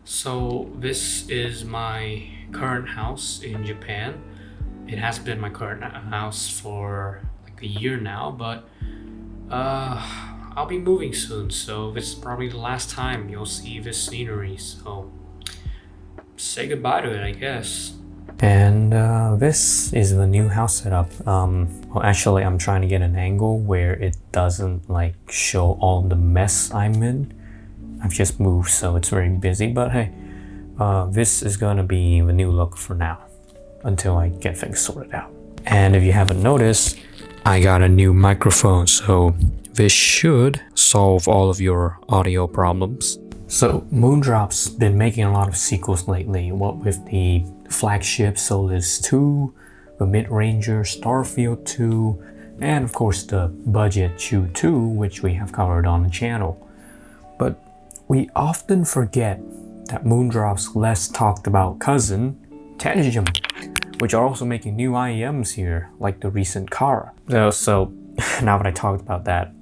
So this is my current house in Japan. It has been my current house for like a year now, but I'll be moving soon, so this is probably the last time you'll see this scenery. So say goodbye to it, I guess. And this is the new house setup. Well, actually, I'm trying to get an angle where it doesn't like show all the mess I'm in. I've just moved, so it's very busy, but hey, this is gonna be the new look for now until I get things sorted out. And if you haven't noticed, I got a new microphone, so this should solve all of your audio problems. So Moondrop's been making a lot of sequels lately, what with the flagship Solis 2, the mid-ranger Starfield 2, and of course the budget Chu II, which we have covered on the channel. But we often forget that Moondrop's less talked about cousin, Tanchjim, which are also making new IEMs here, like the recent Kara. So now that I talked about that,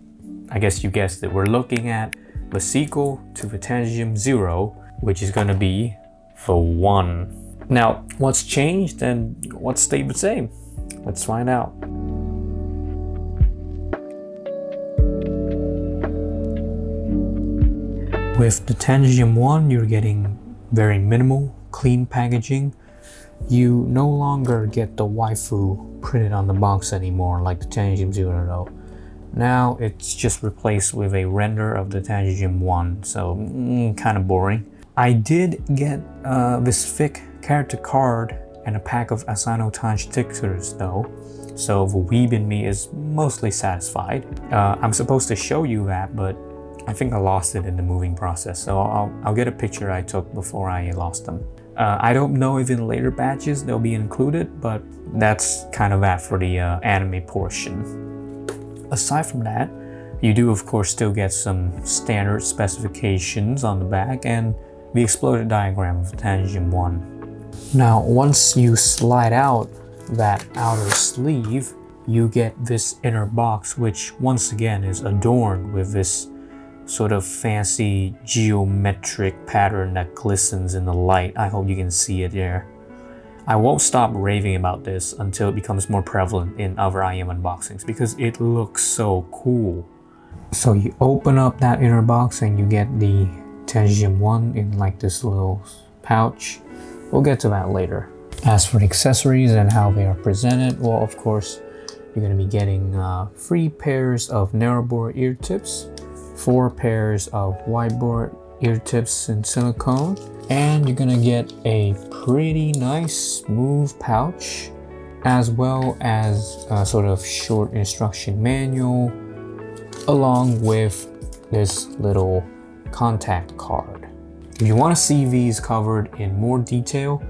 I guess you guessed it, we're looking at the sequel to the Tanchjim 0, which is gonna be the 1. Now, what's changed and what stayed the same? Let's find out. With the Tanchjim 1, you're getting very minimal, clean packaging. You no longer get the waifu printed on the box anymore like the Tanchjim 0 though. Now it's just replaced with a render of the Tanchjim 1, so kind of boring. I did get this thick character card and a pack of Asano Tanch stickers though, so the weeb in me is mostly satisfied. I'm supposed to show you that, but I think I lost it in the moving process, so I'll get a picture I took before I lost them. I don't know if in later batches they'll be included, but that's kind of that for the anime portion. Aside from that, you do of course still get some standard specifications on the back and the exploded diagram of Tanchjim 1. Now once you slide out that outer sleeve, you get this inner box, which once again is adorned with this sort of fancy geometric pattern that glistens in the light. I hope you can see it there. I won't stop raving about this until it becomes more prevalent in other IM unboxings because it looks so cool. So you open up that inner box and you get the Tanchjim 1 in like this little pouch. We'll get to that later. As for the accessories and how they are presented, well, of course, you're going to be getting 3 pairs of narrowbore ear tips, 4 pairs of widebore ear tips in silicone, and you're gonna get a pretty nice smooth pouch, as well as a sort of short instruction manual, along with this little contact card. If you want to see these covered in more detail,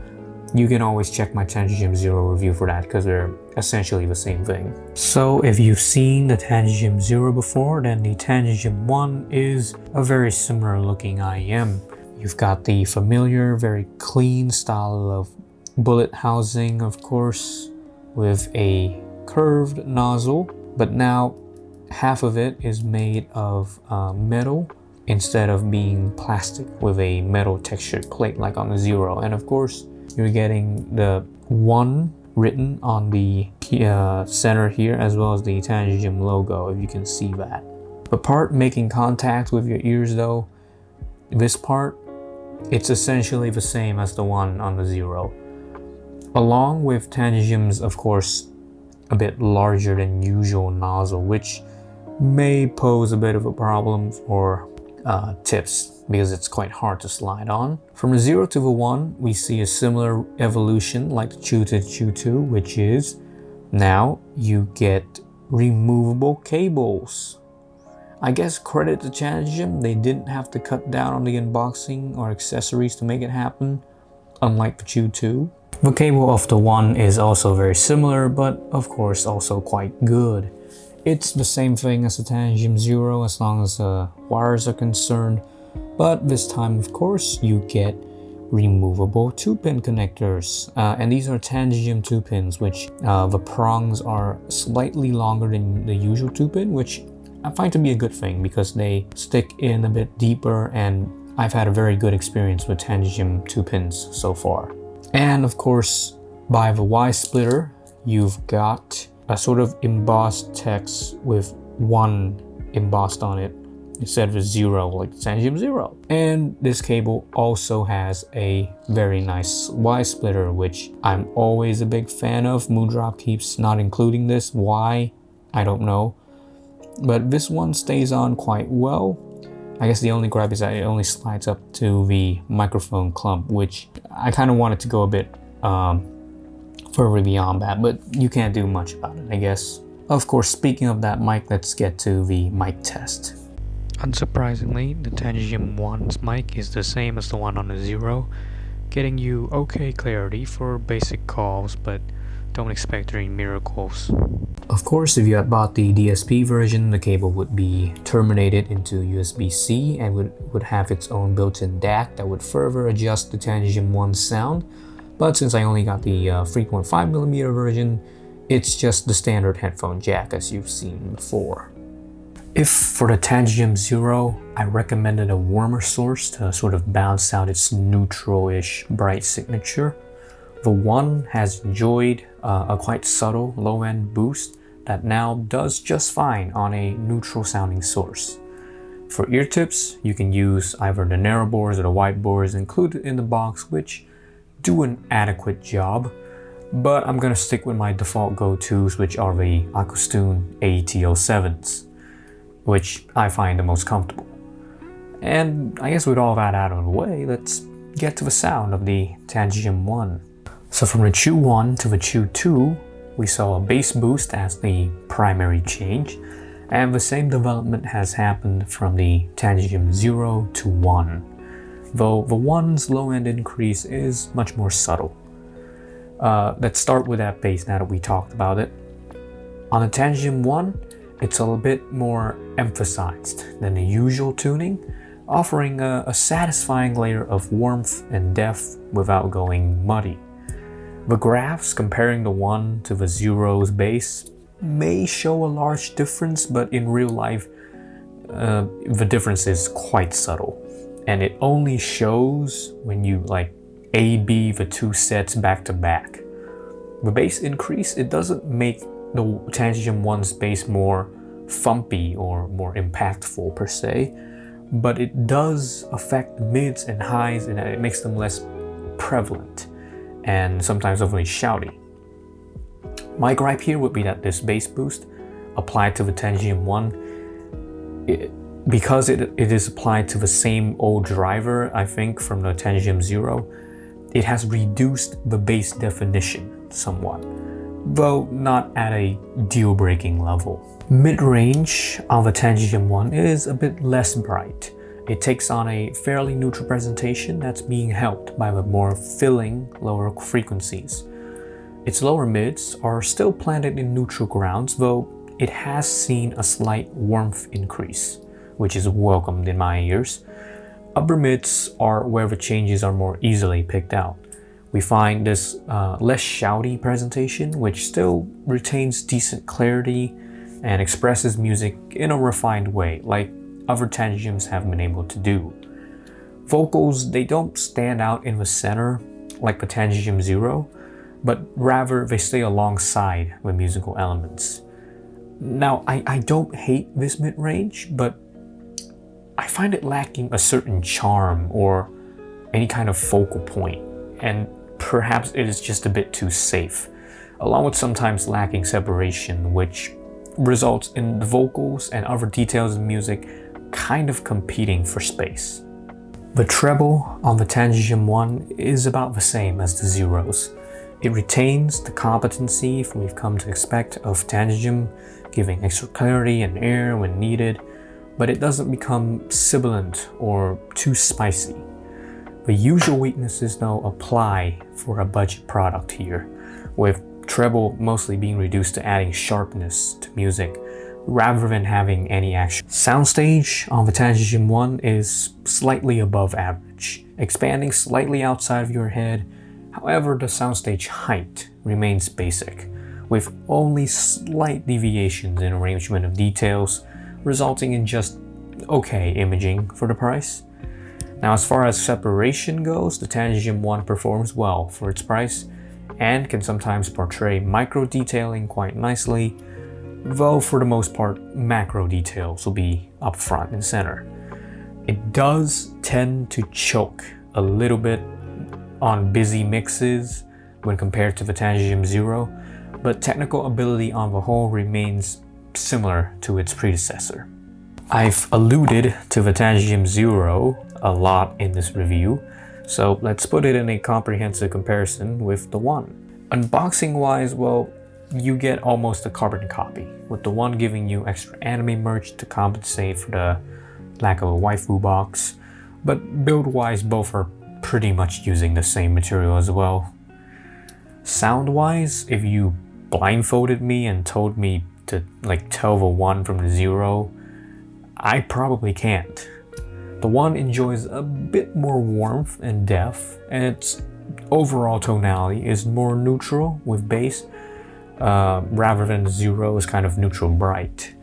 you can always check my Tanchjim 0 review for that because they're essentially the same thing. So if you've seen the Tanchjim 0 before, then the Tanchjim 1 is a very similar looking IEM. You've got the familiar, very clean style of bullet housing, of course, with a curved nozzle, but now half of it is made of metal instead of being plastic with a metal textured plate like on the 0. And of course, you're getting the 1 written on the center here, as well as the Tanchjim logo, if you can see that. The part making contact with your ears though, this part, it's essentially the same as the one on the 0. Along with Tanchjim's, of course, a bit larger than usual nozzle, which may pose a bit of a problem for tips because it's quite hard to slide on. From the 0 to the 1, we see a similar evolution like the Chu to Chu II, which is now you get removable cables. I guess credit to Tanchjim, they didn't have to cut down on the unboxing or accessories to make it happen, unlike the Chu II. The cable of the 1 is also very similar, but of course also quite good. It's the same thing as the Tanchjim 0 as long as wires are concerned, but this time of course you get removable 2-pin connectors, and these are Tanchjim 2-pins, which the prongs are slightly longer than the usual 2-pin, which I find to be a good thing because they stick in a bit deeper and I've had a very good experience with Tanchjim 2 pins so far. And of course, by the Y splitter, you've got a sort of embossed text with 1 embossed on it instead of a 0 like the Tanchjim 0. And this cable also has a very nice Y splitter, which I'm always a big fan of. Moondrop keeps not including this. Why? I don't know. But this one stays on quite well. I guess the only gripe is that it only slides up to the microphone clump, which I kind of wanted to go a bit further beyond that, but you can't do much about it, I guess. Of course, speaking of that mic, let's get to the mic test. Unsurprisingly, the Tanchjim One's mic is the same as the one on the Zero, getting you okay clarity for basic calls, but don't expect any miracles. Of course, if you had bought the DSP version, the cable would be terminated into USB-C and would have its own built-in DAC that would further adjust the Tanchjim One sound. But since I only got the 3.5mm version, it's just the standard headphone jack as you've seen before. If for the Tanchjim 0, I recommended a warmer source to sort of balance out its neutral-ish bright signature, the One has enjoyed a quite subtle low-end boost that now does just fine on a neutral-sounding source. For ear tips, you can use either the narrow bores or the wide bores included in the box, which do an adequate job, but I'm gonna stick with my default go-tos, which are the Acoustune AET-07s, which I find the most comfortable. And I guess with all that out of the way, let's get to the sound of the Tanchjim One. So from the Chu 1 to the Chu 2, we saw a bass boost as the primary change, and the same development has happened from the Tanchjim 0 to 1, though the 1's low-end increase is much more subtle. Let's start with that bass now that we talked about it. On the Tanchjim 1, it's a little bit more emphasized than the usual tuning, offering a satisfying layer of warmth and depth without going muddy. The graphs comparing the 1 to the 0's bass may show a large difference, but in real life, the difference is quite subtle, and it only shows when you like A-B the 2 sets back to back. The bass increase, it doesn't make the Tanchjim 1's bass more thumpy or more impactful per se, but it does affect the mids and highs, and it makes them less prevalent and sometimes overly shouty. My gripe here would be that this bass boost applied to the Tanchjim 1, because it is applied to the same old driver, I think, from the Tanchjim 0, it has reduced the bass definition somewhat, though not at a deal-breaking level. Mid-range on the Tanchjim 1 is a bit less bright. It takes on a fairly neutral presentation that's being helped by the more filling lower frequencies. Its lower mids are still planted in neutral grounds, though it has seen a slight warmth increase, which is welcomed in my ears. Upper mids are where the changes are more easily picked out. We find this less shouty presentation, which still retains decent clarity and expresses music in a refined way, like other Tanchjims have been able to do. Vocals, they don't stand out in the center like the Tanchjim 0, but rather they stay alongside the musical elements. Now, I don't hate this mid-range, but I find it lacking a certain charm or any kind of focal point, and perhaps it is just a bit too safe, along with sometimes lacking separation, which results in the vocals and other details of music kind of competing for space. The treble on the Tanchjim 1 is about the same as the Zeros. It retains the competency we've come to expect of Tanchjim, giving extra clarity and air when needed, but it doesn't become sibilant or too spicy. The usual weaknesses though apply for a budget product here, with treble mostly being reduced to adding sharpness to music rather than having any action. Soundstage on the Tanchjim 1 is slightly above average, expanding slightly outside of your head. However, the soundstage height remains basic, with only slight deviations in arrangement of details, resulting in just okay imaging for the price. Now, as far as separation goes, the Tanchjim One performs well for its price and can sometimes portray micro detailing quite nicely, though for the most part, macro details will be up front and center. It does tend to choke a little bit on busy mixes when compared to the Tanchjim Zero, but technical ability on the whole remains similar to its predecessor. I've alluded to the Tanchjim Zero a lot in this review, so let's put it in a comprehensive comparison with the One. Unboxing wise, well, you get almost a carbon copy, with the One giving you extra anime merch to compensate for the lack of a waifu box, but build wise both are pretty much using the same material as well. Sound wise, if you blindfolded me and told me to tell the One from the Zero, I probably can't. The One enjoys a bit more warmth and depth, and its overall tonality is more neutral with bass, rather than the Zero is kind of neutral bright.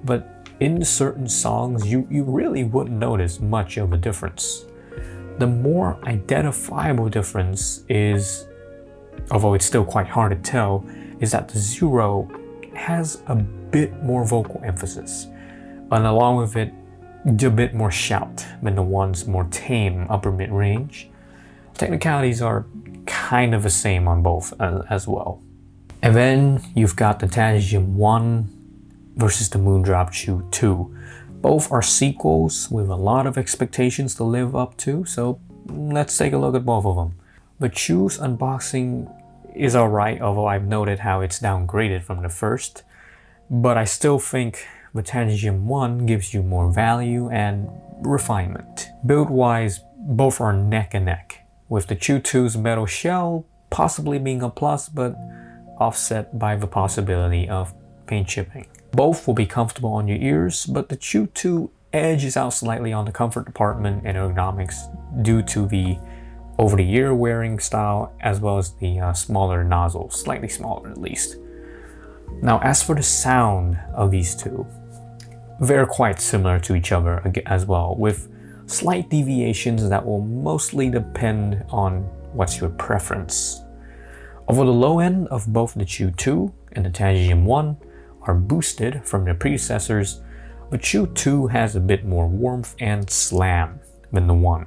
But in certain songs, you really wouldn't notice much of a difference. The more identifiable difference is, although it's still quite hard to tell, is that the Zero has a bit more vocal emphasis, and along with it, a bit more shout than the One's more tame upper mid-range. Technicalities are kind of the same on both as well. And then you've got the Tanchjim One versus the Moondrop Chu II. Both are sequels with a lot of expectations to live up to, so let's take a look at both of them. The Chu's unboxing is alright, although I've noted how it's downgraded from the first, but I still think the Tanchjim One gives you more value and refinement. Build-wise, both are neck and neck, with the Chu II's metal shell possibly being a plus, but offset by the possibility of paint chipping. Both will be comfortable on your ears, but the Chu II edges out slightly on the comfort department and ergonomics due to the over-the-ear wearing style, as well as the smaller nozzle, slightly smaller at least. Now, as for the sound of these two, they're quite similar to each other as well, with slight deviations that will mostly depend on what's your preference. Although the low end of both the Chu II and the Tanchjim One are boosted from their predecessors, the Chu II has a bit more warmth and slam than the One.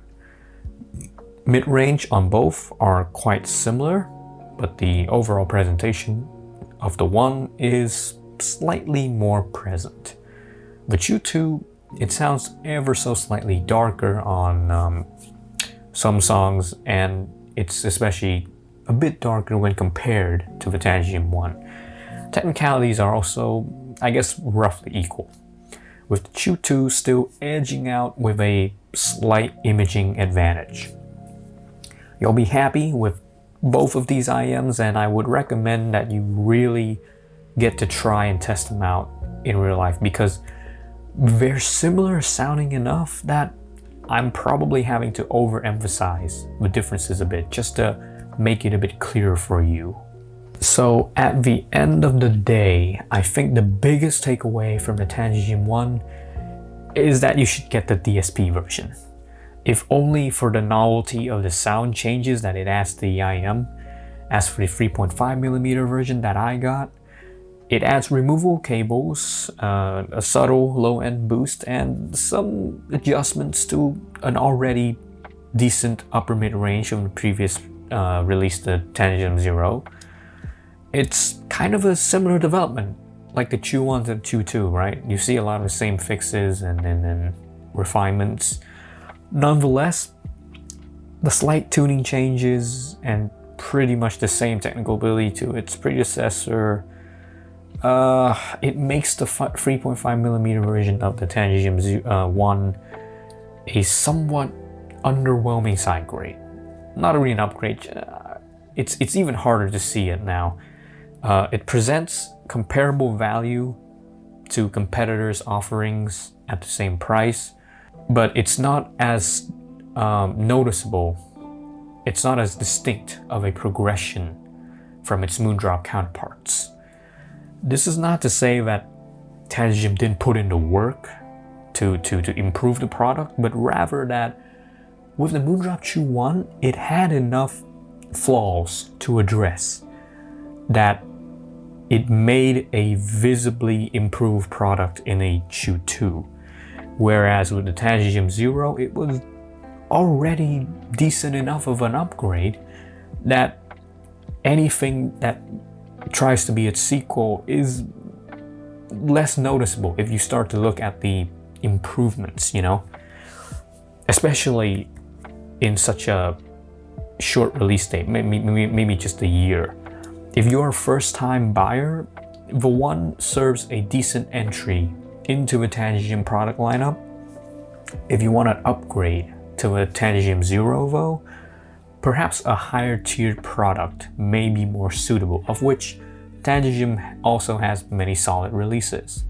Mid-range on both are quite similar, but the overall presentation of the One is slightly more present. The Chu II, it sounds ever so slightly darker on some songs, and it's especially a bit darker when compared to the Tanchjim One. Technicalities are also, I guess, roughly equal, with the Chu II still edging out with a slight imaging advantage. You'll be happy with both of these IMs, and I would recommend that you really get to try and test them out in real life, because they're similar sounding enough that I'm probably having to overemphasize the differences a bit just to make it a bit clearer for you. So at the end of the day, I think the biggest takeaway from the Tanchjim One is that you should get the DSP version. If only for the novelty of the sound changes that it adds to the IM. As for the 3.5mm version that I got, it adds removable cables, a subtle low-end boost, and some adjustments to an already decent upper mid-range from the previous release, the Tanchjim Zero. It's kind of a similar development, like the Chu 1 and Chu 2, right? You see a lot of the same fixes and refinements. Nonetheless, the slight tuning changes and pretty much the same technical ability to its predecessor, it makes the 3.5mm version of the Tanchjim One a somewhat underwhelming side grade. Not really an upgrade, it's even harder to see it now. It presents comparable value to competitors' offerings at the same price, but it's not as noticeable, it's not as distinct of a progression from its Moondrop counterparts. This is not to say that Tanchjim didn't put in the work to improve the product, but rather that with the Moondrop Chu I, it had enough flaws to address that it made a visibly improved product in a Chu II. Whereas with the Tanchjim Zero, it was already decent enough of an upgrade that anything that tries to be its sequel is less noticeable if you start to look at the improvements, you know? Especially in such a short release date, maybe just a year. If you're a first-time buyer, the One serves a decent entry into a Tanchjim product lineup. If you want to upgrade to a Tanchjim Zero though, perhaps a higher tiered product may be more suitable, of which Tanchjim also has many solid releases.